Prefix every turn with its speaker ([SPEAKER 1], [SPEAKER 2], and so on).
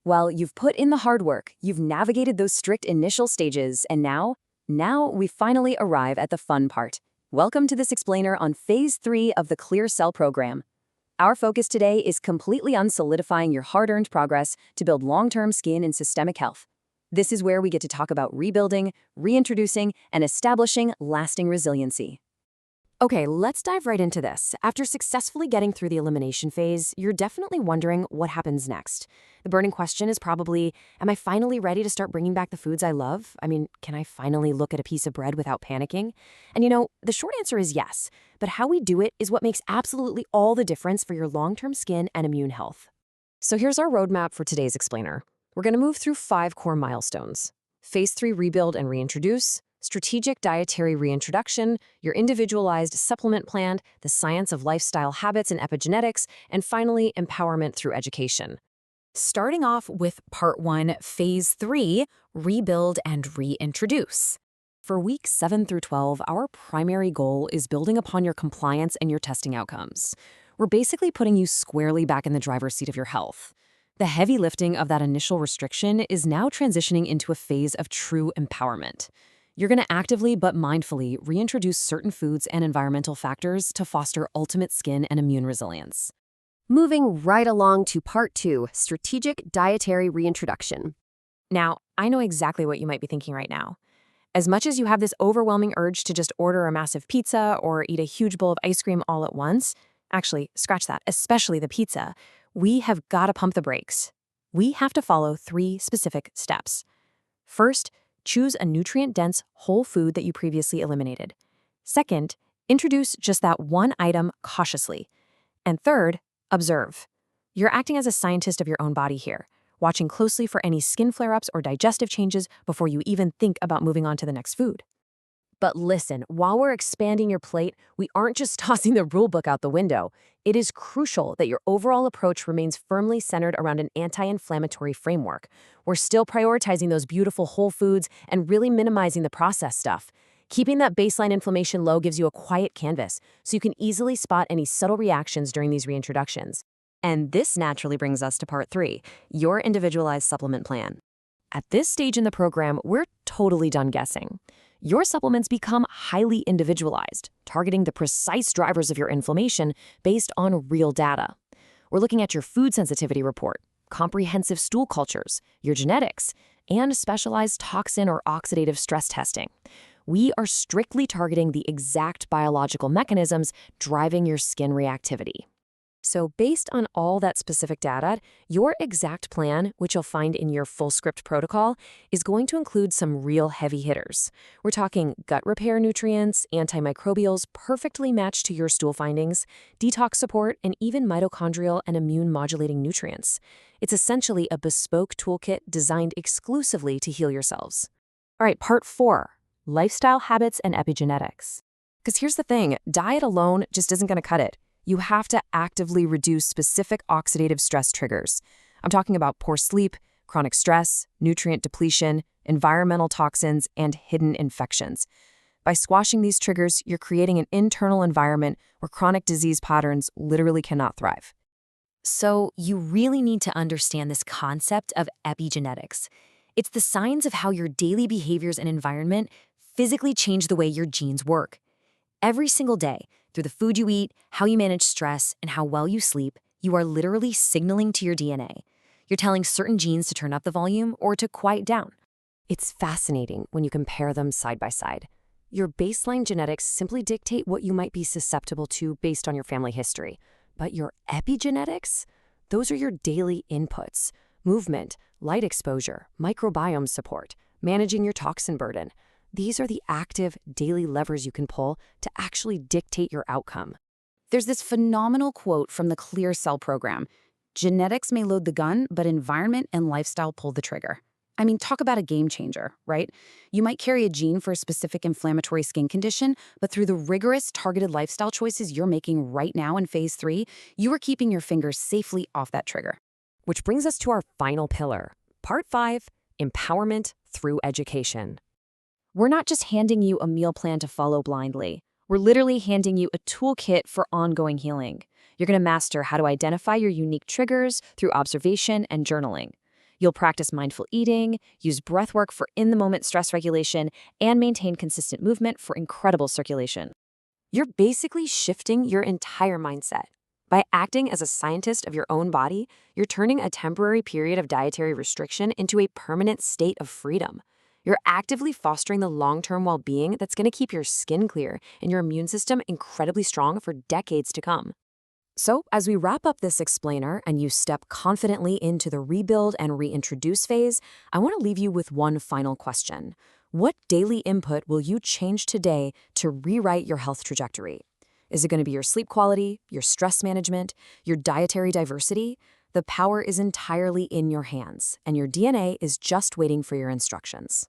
[SPEAKER 1] Well, you've put in the hard work, you've navigated those strict initial stages, and now we finally arrive at the fun part. Welcome to this explainer on Phase 3 of the Clear Cell program. Our focus today is completely on solidifying your hard-earned progress to build long-term skin and systemic health. This is where we get to talk about rebuilding, reintroducing, and establishing lasting resiliency.
[SPEAKER 2] Okay, let's dive right into this. After successfully getting through the elimination phase, you're definitely wondering what happens next. The burning question is probably, am I finally ready to start bringing back the foods I love? Can I finally look at a piece of bread without panicking? And the short answer is yes, but how we do it is what makes absolutely all the difference for your long-term skin and immune health. So here's our roadmap for today's explainer. We're going to move through 5 core milestones. Phase 3 rebuild and reintroduce, strategic dietary reintroduction, your individualized supplement plan, the science of lifestyle habits and epigenetics, and finally, empowerment through education. Starting off with Part 1, Phase 3, rebuild and reintroduce. For weeks 7 through 12, our primary goal is building upon your compliance and your testing outcomes. We're basically putting you squarely back in the driver's seat of your health. The heavy lifting of that initial restriction is now transitioning into a phase of true empowerment. You're going to actively but mindfully reintroduce certain foods and environmental factors to foster ultimate skin and immune resilience.
[SPEAKER 3] Moving right along to Part 2, Strategic Dietary Reintroduction.
[SPEAKER 2] Now, I know exactly what you might be thinking right now. As much as you have this overwhelming urge to just order a massive pizza or eat a huge bowl of ice cream all at once, actually, scratch that, especially the pizza, we have got to pump the brakes. We have to follow 3 specific steps. First, choose a nutrient-dense whole food that you previously eliminated. Second, introduce just that one item cautiously. And third, observe. You're acting as a scientist of your own body here, watching closely for any skin flare-ups or digestive changes before you even think about moving on to the next food. But listen, while we're expanding your plate, we aren't just tossing the rulebook out the window. It is crucial that your overall approach remains firmly centered around an anti-inflammatory framework. We're still prioritizing those beautiful whole foods and really minimizing the processed stuff. Keeping that baseline inflammation low gives you a quiet canvas, so you can easily spot any subtle reactions during these reintroductions.
[SPEAKER 1] And this naturally brings us to Part 3, your individualized supplement plan.
[SPEAKER 2] At this stage in the program, we're totally done guessing. Your supplements become highly individualized, targeting the precise drivers of your inflammation based on real data. We're looking at your food sensitivity report, comprehensive stool cultures, your genetics, and specialized toxin or oxidative stress testing. We are strictly targeting the exact biological mechanisms driving your skin reactivity. So based on all that specific data, your exact plan, which you'll find in your full script protocol, is going to include some real heavy hitters. We're talking gut repair nutrients, antimicrobials perfectly matched to your stool findings, detox support, and even mitochondrial and immune modulating nutrients. It's essentially a bespoke toolkit designed exclusively to heal yourselves. All right, Part 4, lifestyle habits and epigenetics. Because here's the thing, diet alone just isn't going to cut it. You have to actively reduce specific oxidative stress triggers. I'm talking about poor sleep, chronic stress, nutrient depletion, environmental toxins, and hidden infections. By squashing these triggers, you're creating an internal environment where chronic disease patterns literally cannot thrive.
[SPEAKER 1] So you really need to understand this concept of epigenetics. It's the science of how your daily behaviors and environment physically change the way your genes work. Every single day, through the food you eat, how you manage stress, and how well you sleep, you are literally signaling to your DNA. You're telling certain genes to turn up the volume or to quiet down.
[SPEAKER 2] It's fascinating when you compare them side by side. Your baseline genetics simply dictate what you might be susceptible to based on your family history. But your epigenetics? Those are your daily inputs: movement, light exposure, microbiome support, managing your toxin burden. These are the active daily levers you can pull to actually dictate your outcome.
[SPEAKER 4] There's this phenomenal quote from the Clear Cell program. Genetics may load the gun, but environment and lifestyle pull the trigger. Talk about a game changer, right? You might carry a gene for a specific inflammatory skin condition, but through the rigorous, targeted lifestyle choices you're making right now in Phase 3, you are keeping your fingers safely off that trigger.
[SPEAKER 2] Which brings us to our final pillar, Part 5, empowerment through education.
[SPEAKER 1] We're not just handing you a meal plan to follow blindly. We're literally handing you a toolkit for ongoing healing. You're going to master how to identify your unique triggers through observation and journaling.
[SPEAKER 2] You'll practice mindful eating, use breath work for in-the-moment stress regulation, and maintain consistent movement for incredible circulation.
[SPEAKER 1] You're basically shifting your entire mindset. By acting as a scientist of your own body, you're turning a temporary period of dietary restriction into a permanent state of freedom. You're actively fostering the long-term well-being that's going to keep your skin clear and your immune system incredibly strong for decades to come.
[SPEAKER 2] So, as we wrap up this explainer and you step confidently into the rebuild and reintroduce phase, I want to leave you with one final question. What daily input will you change today to rewrite your health trajectory? Is it going to be your sleep quality, your stress management, your dietary diversity? The power is entirely in your hands, and your DNA is just waiting for your instructions.